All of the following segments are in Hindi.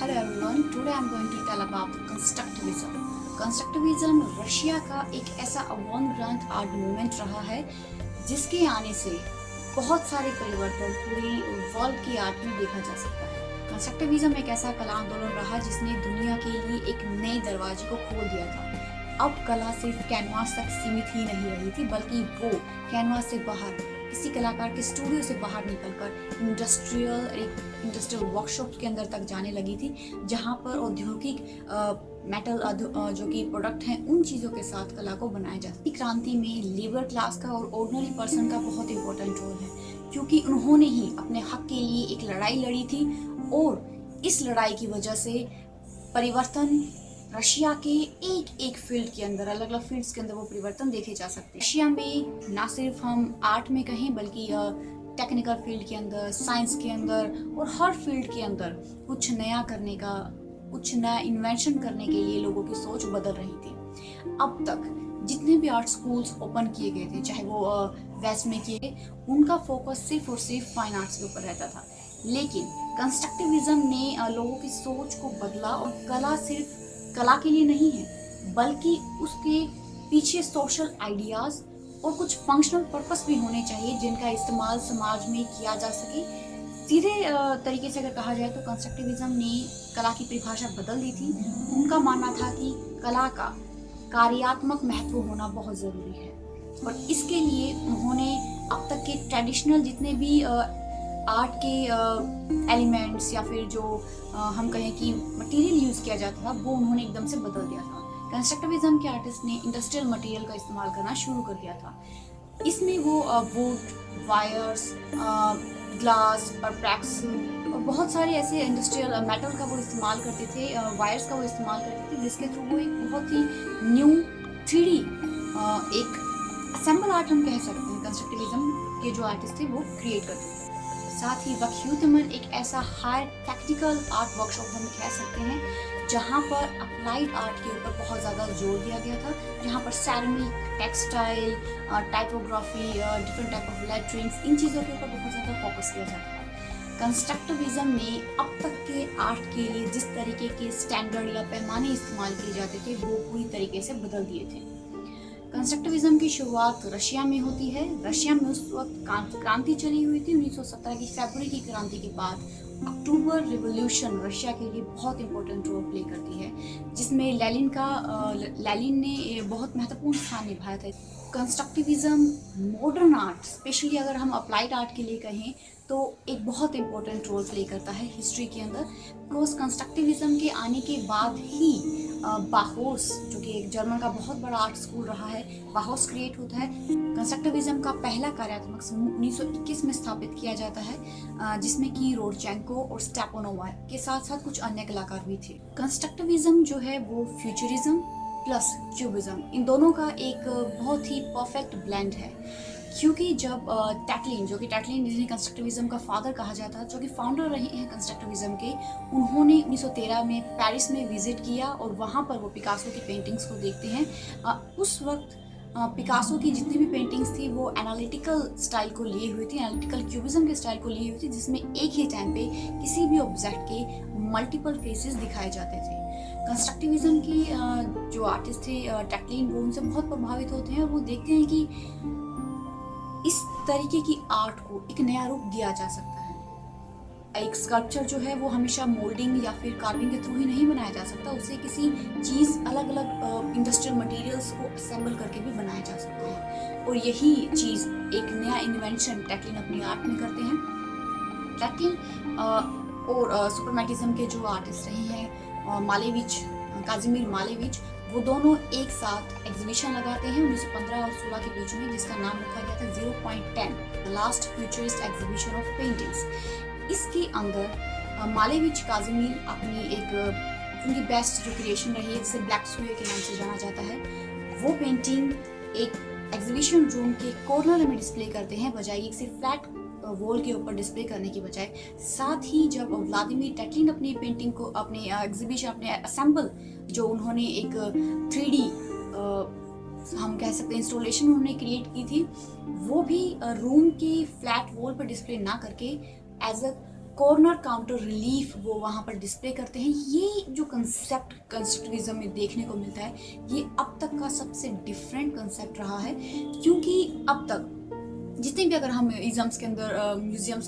Hello everyone, today I'm going to tell about constructivism. Constructivism Russia का एक ऐसा अवॉन्ग्रांड आर्ट मूवमेंट रहा है जिसके आने से बहुत सारे परिवर्तन पूरी वर्ल्ड की आर्ट में देखा जा सकता है। कंस्ट्रक्टिविज्म एक ऐसा कला आंदोलन रहा जिसने दुनिया के लिए एक नए दरवाजे को खोल दिया था। अब कला सिर्फ कैनवास तक सीमित ही नहीं रही थी, बल्कि वो कैनवास से बाहर किसी कलाकार के स्टूडियो से बाहर निकलकर इंडस्ट्रियल वर्कशॉप के अंदर तक जाने लगी थी, जहां पर औद्योगिक मेटल जो कि प्रोडक्ट हैं उन चीज़ों के साथ कला को बनाया जाता है। क्रांति में लेबर क्लास का और ऑर्डिनरी पर्सन का बहुत इंपॉर्टेंट रोल है, क्योंकि उन्होंने ही अपने हक के लिए एक लड़ाई लड़ी थी और इस लड़ाई की वजह से परिवर्तन रशिया के एक एक फील्ड के अंदर, अलग अलग फील्ड्स के अंदर वो परिवर्तन देखे जा सकते हैं। रशिया में ना सिर्फ हम आर्ट में कहें, बल्कि टेक्निकल फील्ड के अंदर, साइंस के अंदर और हर फील्ड के अंदर कुछ नया करने का, कुछ नया इन्वेंशन करने के लिए लोगों की सोच बदल रही थी। अब तक जितने भी आर्ट स्कूल्स ओपन किए गए थे, चाहे वो वेस्ट में किए गए, उनका फोकस सिर्फ और सिर्फ फाइन आर्ट्स के ऊपर रहता था। लेकिन कंस्ट्रक्टिविज्म ने लोगों की सोच को बदला और कला सिर्फ कला के लिए नहीं है, बल्कि उसके पीछे सोशल आइडियाज और कुछ फंक्शनल पर्पस भी होने चाहिए जिनका इस्तेमाल समाज में किया जा सके। सीधे तरीके से अगर कहा जाए तो कंस्ट्रक्टिविज्म ने कला की परिभाषा बदल दी थी। उनका मानना था कि कला का कार्यात्मक महत्व होना बहुत ज़रूरी है, और इसके लिए उन्होंने अब तक के ट्रेडिशनल जितने भी आर्ट के एलिमेंट्स या फिर जो हम कहें कि मटेरियल यूज़ किया जाता था, वो उन्होंने एकदम से बदल दिया था। कंस्ट्रक्टिविज्म के आर्टिस्ट ने इंडस्ट्रियल मटेरियल का इस्तेमाल करना शुरू कर दिया था। इसमें वो वुड, वायर्स, ग्लास और ब्रैक्स और बहुत सारे ऐसे इंडस्ट्रियल मेटल का वो इस्तेमाल करते थे, वायर्स का वो इस्तेमाल करते थे, जिसके थ्रू वो एक बहुत ही न्यू 3D एक असेंबल आर्ट हम कह सकते हैं कंस्ट्रक्टिविज्म के जो आर्टिस्ट थे वो क्रिएट करते थे। साथ ही वक्यूतमन एक ऐसा हायर टेक्निकल आर्ट वर्कशॉप हम कह सकते हैं जहाँ पर अप्लाइड आर्ट के ऊपर बहुत ज़्यादा जोर दिया गया था, जहाँ पर ceramic, textile, typography, different type of letterings, इन चीज़ों के ऊपर बहुत ज़्यादा फोकस किया जाता था। कंस्ट्रक्टिविज्म ने अब तक के आर्ट के लिए जिस तरीके के स्टैंडर्ड या पैमाने इस्तेमाल किए जाते थे वो पूरी तरीके से बदल दिए थे। कंस्ट्रक्टिविज्म की शुरुआत रशिया में होती है। रशिया में उस वक्त क्रांति चली हुई थी। 1917 की फरवरी की क्रांति के बाद अक्टूबर रिवॉल्यूशन रशिया के लिए बहुत इंपॉर्टेंट रोल प्ले करती है, जिसमें लेनिन ने बहुत महत्वपूर्ण स्थान निभाया था। कंस्ट्रक्टिविज्म मॉडर्न आर्ट, स्पेशली अगर हम अप्लाइड आर्ट के लिए कहें, तो एक बहुत इंपॉर्टेंट रोल प्ले करता है हिस्ट्री के अंदर। बिकॉज कंस्ट्रक्टिविज्म के आने के बाद ही बाहोस, जो कि एक जर्मन का बहुत बड़ा आर्ट स्कूल रहा है, बाहोस क्रिएट होता है। कंस्ट्रक्टिविज्म का पहला कार्यात्मक समूह 1921 में स्थापित किया जाता है, जिसमें कि रोडचेंको और स्टेपानोवा के साथ साथ कुछ अन्य कलाकार भी थे। कंस्ट्रक्टिविज्म जो है वो फ्यूचरिज्म प्लस क्यूबिज्म, इन दोनों का एक बहुत ही परफेक्ट ब्लेंड है। क्योंकि जब टैटलिन, जो कि टैटलिन जिन्हें कंस्ट्रक्टिविज्म का फादर कहा जाता है, जो कि फाउंडर रहे हैं कंस्ट्रक्टिविज्म के, उन्होंने 1913 में पेरिस में विजिट किया और वहाँ पर वो पिकासो की पेंटिंग्स को देखते हैं। उस वक्त पिकासो की जितनी भी पेंटिंग्स थी वो एनालिटिकल स्टाइल को लिए हुई थी, एनालिटिकल क्यूबिज्म के स्टाइल को लिए हुई थी, जिसमें एक ही टाइम पे किसी भी ऑब्जेक्ट के मल्टीपल फेसेस दिखाए जाते थे। कंस्ट्रक्टिविज्म की जो आर्टिस्ट थे टैटलिन, वो उनसे बहुत प्रभावित होते हैं और वो देखते हैं कि इस तरीके की आर्ट को एक नया रूप दिया जा सकता है। एक स्कल्पचर जो है वो हमेशा मोल्डिंग या फिर कार्विंग के थ्रू ही नहीं बनाया जा सकता, उसे किसी चीज़, अलग अलग इंडस्ट्रियल मटेरियल्स को असेंबल करके भी बनाया जा सकता है। और यही चीज़, एक नया इन्वेंशन टैटलिन अपनी आर्ट में करते हैं। टैटलिन और सुपरमैटिज्म के जो आर्टिस्ट रहे हैं, मालेविच, काजिमिर मालेविच, वो दोनों एक साथ एग्जीबिशन लगाते हैं 1915 और 16 के बीच में, जिसका नाम रखा गया था 0.10, the last futurist exhibition of paintings. इसके अंदर मालेविच, काजिमिर अपनी एक उनकी बेस्ट जो क्रिएशन रही है, जिसे ब्लैक स्क्वायर के नाम से जाना जाता है, वो पेंटिंग एक एग्जीबिशन रूम के कॉर्नर में डिस्प्ले करते हैं, बजाय एक सिर्फ फ्लैट वॉल के ऊपर डिस्प्ले करने की बजाय। साथ ही जब व्लादिमीर टैटलिन अपनी पेंटिंग को, अपने एग्जीबिशन, अपने असेंबल जो उन्होंने एक 3D हम कह सकते हैं इंस्टॉलेशन उन्होंने क्रिएट की थी, वो भी रूम के फ्लैट वॉल पर डिस्प्ले ना करके as a corner counter relief वो वहाँ पर डिस्प्ले करते हैं। ये जो कंसेप्ट कंस्ट्रक्टिविज्म में देखने को मिलता है, ये अब तक का सबसे डिफरेंट कंसेप्ट रहा है, क्योंकि अब तक जितने भी अगर हम म्यूजियम्स के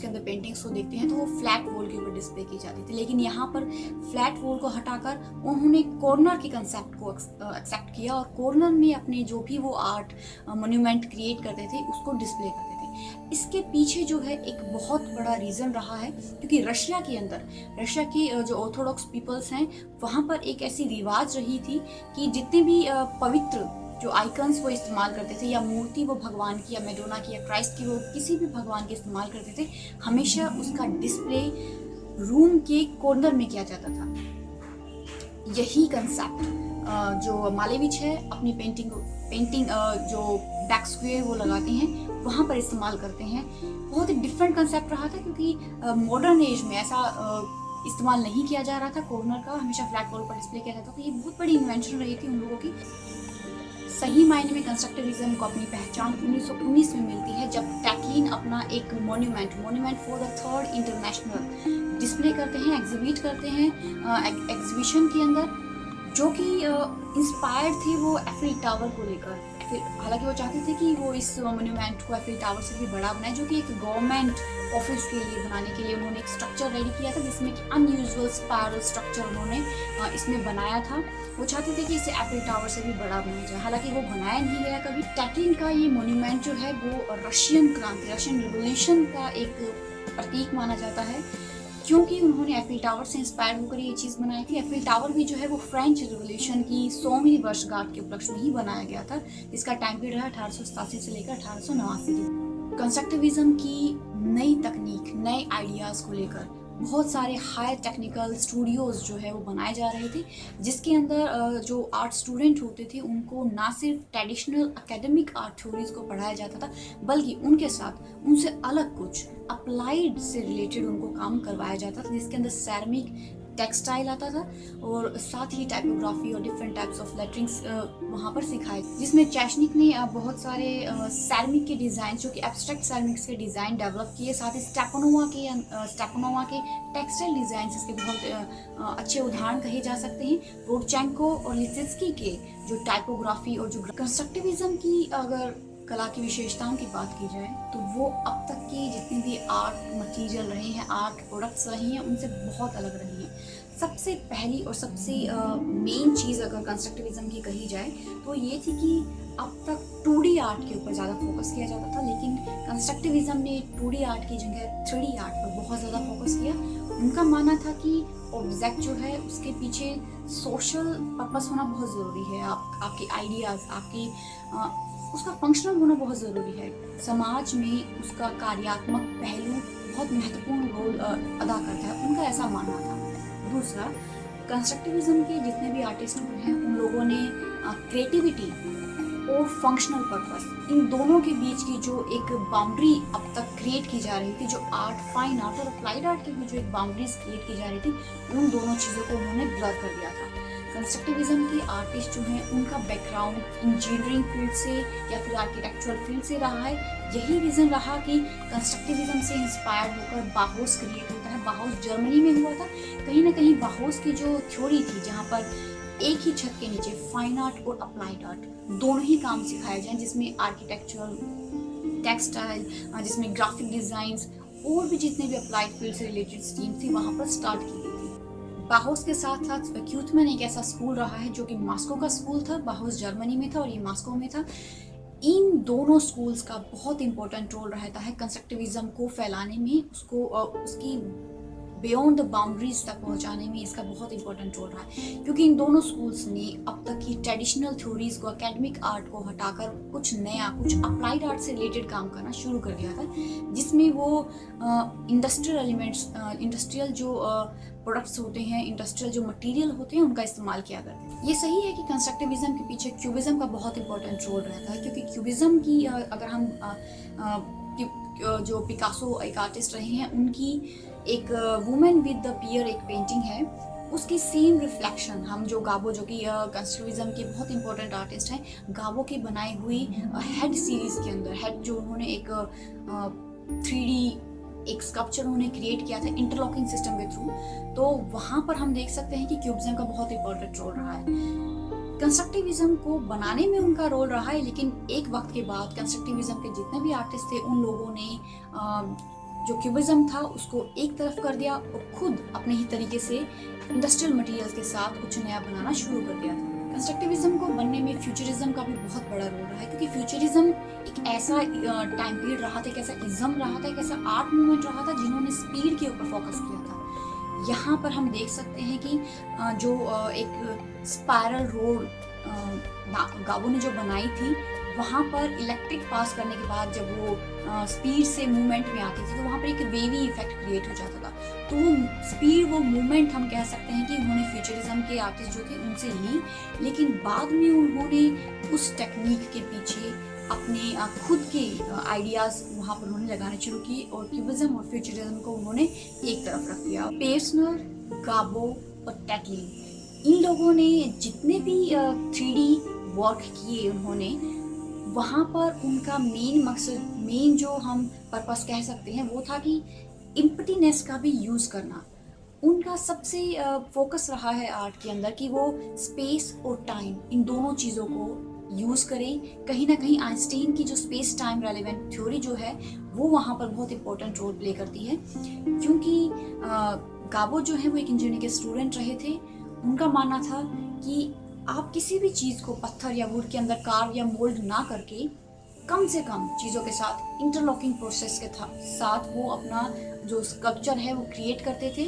अंदर पेंटिंग्स को देखते हैं तो वो फ्लैट वॉल के ऊपर डिस्प्ले की जाती थी, लेकिन यहाँ पर फ्लैट वॉल को हटाकर उन्होंने कॉर्नर के कंसेप्ट को एक्सेप्ट किया और कॉर्नर में अपने जो भी वो आर्ट मोन्यूमेंट क्रिएट करते थे उसको डिस्प्ले करते थे। इसके पीछे जो है एक बहुत बड़ा रीज़न रहा है, क्योंकि रशिया के अंदर रशिया की जो ऑर्थोडॉक्स पीपल्स हैं वहाँ पर एक ऐसी रिवाज रही थी कि जितने भी पवित्र जो आइकन्स वो इस्तेमाल करते थे, या मूर्ति वो भगवान की या मैडोना की या क्राइस्ट की वो किसी भी भगवान के इस्तेमाल करते थे, हमेशा उसका डिस्प्ले रूम के कॉर्नर में किया जाता था। यही कंसेप्ट जो मालेविच है अपनी पेंटिंग जो बैक स्क्वायर वो लगाते हैं वहाँ पर इस्तेमाल करते हैं। बहुत ही डिफरेंट कंसेप्ट रहा था, क्योंकि मॉडर्न एज में ऐसा इस्तेमाल नहीं किया जा रहा था कॉर्नर का, हमेशा फ्लैट वॉल पर डिस्प्ले किया जाता था। ये बहुत बड़ी इन्वेंशन रही थी उन लोगों की। सही मायने में कंस्ट्रक्टिविज्म को अपनी पहचान 1919 में मिलती है, जब टैटलिन अपना एक monument for the third international display करते हैं, एग्जिबिट करते हैं एग्जीबिशन के अंदर, जो कि इंस्पायर्ड थे वो एफिल टावर को लेकर। हालांकि वो चाहते थे कि वो इस मोन्यूमेंट को एफिल टावर से भी बड़ा बनाए, जो कि एक गवर्नमेंट ऑफिस के लिए बनाने के लिए उन्होंने एक स्ट्रक्चर रेडी किया था, जिसमें कि अनयूजुअल स्पायरल स्ट्रक्चर उन्होंने इसमें बनाया था। वो चाहते थे कि इसे एफिल टावर से भी बड़ा बनाया जाए, हालांकि वो बनाया नहीं गया कभी। टैटलिन का ये मोन्यूमेंट जो है वो रशियन क्रांति, रशियन रिवोल्यूशन का एक प्रतीक माना जाता है, क्योंकि उन्होंने एफिल टावर से इंस्पायर होकर ये चीज़ बनाई थी। एफिल टावर भी जो है वो फ्रेंच रिवोल्यूशन की 100वीं वर्षगांठ के उपलक्ष्य में ही बनाया गया था, जिसका टाइम पीरियड है 1887 से लेकर 1889। कंस्ट्रक्टिविज्म की नई तकनीक, नए आइडियाज़ को लेकर बहुत सारे हाई टेक्निकल स्टूडियोज़ जो है वो बनाए जा रहे थे, जिसके अंदर जो आर्ट स्टूडेंट होते थे उनको ना सिर्फ ट्रेडिशनल एकेडमिक आर्ट थ्योरीज को पढ़ाया जाता था, बल्कि उनके साथ उनसे अलग कुछ अप्लाइड से रिलेटेड उनको काम करवाया जाता था, जिसके अंदर सैरामिक, टेक्सटाइल आता था, और साथ ही टाइपोग्राफी और डिफरेंट टाइप्स ऑफ लेटरिंग्स वहाँ पर सिखाए, जिसमें चैशनिक ने बहुत सारे सैरामिक के डिज़ाइन, जो कि एब्स्ट्रैक्ट सैरामिक्स के डिज़ाइन डेवलप किए। साथ ही स्टेपनोवा के टेक्सटाइल डिज़ाइन इसके बहुत अच्छे उदाहरण कहे जा सकते हैं। रोडचेंको और लिसित्स्की के जो टाइपोग्राफी और जो कंस्ट्रक्टिविज्म की अगर कला की विशेषताओं की बात की जाए तो वो अब तक के जितने भी आर्ट मटेरियल रहे हैं, आर्ट प्रोडक्ट्स रहे हैं, उनसे बहुत अलग रही हैं। सबसे पहली और सबसे मेन चीज़ अगर कंस्ट्रक्टिविज्म की कही जाए तो ये थी कि अब तक 2D आर्ट के ऊपर ज़्यादा फोकस किया जाता था, लेकिन कंस्ट्रक्टिविज्म ने 2D आर्ट की जगह 3D आर्ट पर बहुत ज़्यादा फोकस किया। उनका मानना था कि ऑब्जेक्ट जो है उसके पीछे सोशल पर्पस होना बहुत ज़रूरी है। आपके आइडियाज़, आपकी उसका फंक्शनल होना बहुत ज़रूरी है। समाज में उसका कार्यात्मक पहलू बहुत महत्वपूर्ण रोल अदा करता है, उनका ऐसा मानना था। दूसरा, कंस्ट्रक्टिविज्म के जितने भी आर्टिस्ट हैं उन लोगों ने क्रिएटिविटी और फंक्शनल पर्पस, इन दोनों के बीच की जो एक बाउंड्री अब तक क्रिएट की जा रही थी, जो आर्ट, फाइन आर्ट और अप्लाइड आर्ट के बीच जो एक बाउंड्रीज क्रिएट की जा रही थी, उन दोनों चीज़ों को उन्होंने ब्लर कर दिया था। कंस्ट्रक्टिविज्म के आर्टिस्ट जो हैं उनका बैकग्राउंड इंजीनियरिंग फील्ड से या फिर आर्किटेक्चुरल फील्ड से रहा है। यही रीज़न रहा कि कंस्ट्रक्टिविज्म से इंस्पायर्ड होकर बाहोस क्रिएट होता है। बाहोस जर्मनी में हुआ था। कहीं ना कहीं बाहोस की जो थ्योरी थी, जहाँ पर एक ही छत के नीचे फाइन आर्ट और अप्लाइड आर्ट दोनों ही काम सिखाए जाएं, जिसमें आर्किटेक्चरल, टेक्सटाइल, जिसमें ग्राफिक डिज़ाइंस और भी जितने भी अप्लाइड फील्ड से रिलेटेड स्ट्रीम थी वहाँ पर स्टार्ट की गई थी। बाहोस के साथ साथ क्यूथमैन एक ऐसा स्कूल रहा है जो कि मॉस्को का स्कूल था। बाहोस जर्मनी में था और ये मॉस्को में था। इन दोनों स्कूल्स का बहुत इंपॉर्टेंट रोल रहता है कंस्ट्रक्टिविज्म को फैलाने में, उसकी बियॉन्ड द बाउंड्रीज तक पहुंचाने में इसका बहुत इंपॉर्टेंट रोल रहा है, क्योंकि इन दोनों स्कूल्स ने अब तक की ट्रेडिशनल थ्योरीज को, एकेडमिक आर्ट को हटाकर कुछ नया, कुछ अप्लाइड आर्ट से रिलेटेड काम करना शुरू कर दिया था, जिसमें वो इंडस्ट्रियल एलिमेंट्स, इंडस्ट्रियल जो प्रोडक्ट्स होते हैं, इंडस्ट्रियल जो मटेरियल होते हैं, उनका इस्तेमाल किया करते हैं। ये सही है कि कंस्ट्रक्टिविज्म के पीछे क्यूबिज्म का बहुत इंपॉर्टेंट रोल रहता है, क्योंकि क्यूबिज्म की अगर हम जो पिकासो एक आर्टिस्ट रहे हैं, उनकी एक वुमेन विद द पियर एक पेंटिंग है, उसकी सेम रिफ्लेक्शन हम जो गाबो, जो कि कंस्ट्रक्टिविज्म के बहुत इंपॉर्टेंट आर्टिस्ट हैं, गाबो की बनाई हुई हेड सीरीज़ के अंदर, हेड जो उन्होंने एक 3D एक स्कल्पचर उन्होंने क्रिएट किया था इंटरलॉकिंग सिस्टम के थ्रू। तो वहाँ पर हम देख सकते हैं कि क्यूबिज्म का बहुत इंपॉर्टेंट रोल रहा है। कंस्ट्रक्टिविज्म को बनाने में उनका रोल रहा है, लेकिन एक वक्त के बाद कंस्ट्रक्टिविज्म के जितने भी आर्टिस्ट थे उन लोगों ने जो क्यूबिज्म था उसको एक तरफ कर दिया और खुद अपने ही तरीके से इंडस्ट्रियल मटेरियल्स के साथ कुछ नया बनाना शुरू कर दिया था। कंस्ट्रक्टिविज्म को बनने में फ्यूचरिज्म का भी बहुत बड़ा रोल रहा है, क्योंकि फ्यूचरिज्म एक ऐसा टाइम पीरियड रहा था, एक ऐसा इज्म रहा था, एक ऐसा आर्ट मूवमेंट रहा था जिन्होंने स्पीड के ऊपर फोकस किया था। यहाँ पर हम देख सकते हैं कि जो एक स्पाइरल रोड गाबो ने जो बनाई थी, वहाँ पर इलेक्ट्रिक पास करने के बाद जब वो स्पीड से मूवमेंट में आती थी तो वहाँ पर एक वेवी इफेक्ट क्रिएट हो जाता था। तो वो स्पीड, वो मूवमेंट हम कह सकते हैं कि उन्होंने फ्यूचरिज्म के आर्टिस्ट जो थे उनसे ली, लेकिन बाद में उन्होंने उस टेक्निक के पीछे अपने खुद के आइडियाज़ वहाँ पर उन्होंने लगाने शुरू किए और क्यूबिज्म और फ्यूचरिज्म को उन्होंने एक तरफ रख दिया। पेर्सनर, गाबो और टैटली, इन लोगों ने जितने भी 3D वर्क किए उन्होंने, वहाँ पर उनका मेन मकसद, मेन जो हम पर्पस कह सकते हैं वो था कि इम्पटीनेस का भी यूज़ करना। उनका सबसे फोकस रहा है आर्ट के अंदर कि वो स्पेस और टाइम, इन दोनों चीज़ों को यूज़ करें। कहीं ना कहीं आइंस्टीन की जो स्पेस टाइम रेलेवेंट थ्योरी जो है वो वहाँ पर बहुत इंपॉर्टेंट रोल प्ले करती है, क्योंकि गाबो जो है वो एक इंजीनियरिंग के स्टूडेंट रहे थे। उनका मानना था कि आप किसी भी चीज़ को पत्थर या वुड के अंदर कार्व या मोल्ड ना करके कम से कम चीज़ों के साथ इंटरलॉकिंग प्रोसेस के साथ वो अपना जो स्कल्पचर है वो क्रिएट करते थे।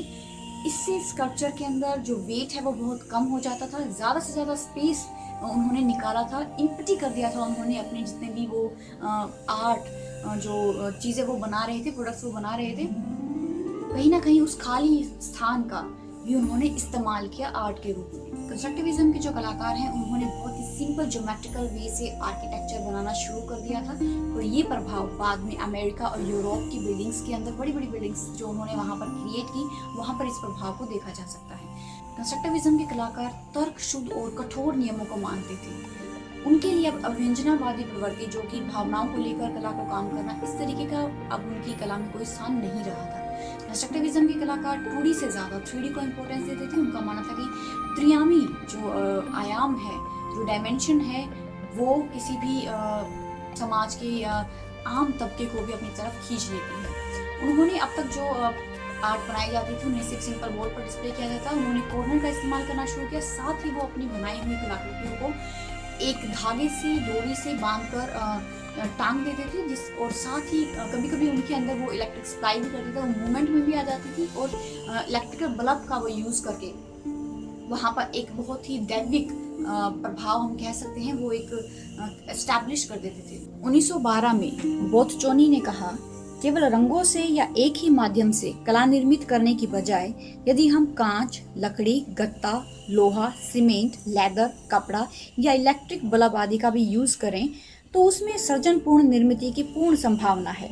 इससे स्कल्पचर के अंदर जो वेट है वो बहुत कम हो जाता था, ज़्यादा से ज़्यादा स्पेस उन्होंने निकाला था, इम्पटी कर दिया था उन्होंने अपने जितने भी वो आर्ट जो चीज़ें वो बना रहे थे, प्रोडक्ट्स वो बना रहे थे, कहीं ना कहीं उस खाली स्थान का भी उन्होंने इस्तेमाल किया आर्ट के रूप में। कंस्ट्रक्टिविज्म के जो कलाकार हैं उन्होंने बहुत ही सिंपल ज्योमेट्रिकल वे से आर्किटेक्चर बनाना शुरू कर दिया था और ये प्रभाव बाद में अमेरिका और यूरोप की बिल्डिंग्स के अंदर, बड़ी बड़ी बिल्डिंग्स जो उन्होंने वहाँ पर क्रिएट की, वहाँ पर इस प्रभाव को देखा जा सकता है। कंस्ट्रक्टिविज्म के कलाकार तर्क शुद्ध और कठोर नियमों को मानते थे। उनके लिए अब अभिव्यंजनावादी प्रवृत्ति, जो कि भावनाओं को लेकर कला को काम करना, इस तरीके का अब उनकी कला में कोई स्थान नहीं रहा था। कंस्ट्रक्टिविज्म के कलाकार 2D से ज़्यादा 3D को इम्पोर्टेंस देते थे। उनका मानना था कि त्रियामी जो आयाम है, जो डायमेंशन है, वो किसी भी समाज के आम तबके को भी अपनी तरफ खींच लेती है। उन्होंने अब तक जो आर्ट बनाई जाती थी उन्हें सिर्फ सिंपल बोर्ड पर डिस्प्ले किया जाता, उन्होंने कॉर्नर का इस्तेमाल करना शुरू किया। साथ ही वो अपनी बनाई हुई कलाकृतियों को एक धागे से, डोरी से बांधकर टांग देते थे, और साथ ही कभी कभी उनके अंदर वो इलेक्ट्रिक सप्लाई भी करते थे, वो मूवमेंट में भी आ जाती थी और इलेक्ट्रिकल बल्ब का वो यूज़ करके वहाँ पर एक बहुत ही दैविक प्रभाव हम कह सकते हैं वो एक एस्टैब्लिश कर देते थे। 1912 में बोत्चोनी ने कहा, केवल रंगों से या एक ही माध्यम से कला निर्मित करने की बजाय यदि हम कांच, लकड़ी, गत्ता, लोहा, सीमेंट, लेदर, कपड़ा या इलेक्ट्रिक बल्ब आदि का भी यूज़ करें तो उसमें सृजनपूर्ण निर्मित की पूर्ण संभावना है।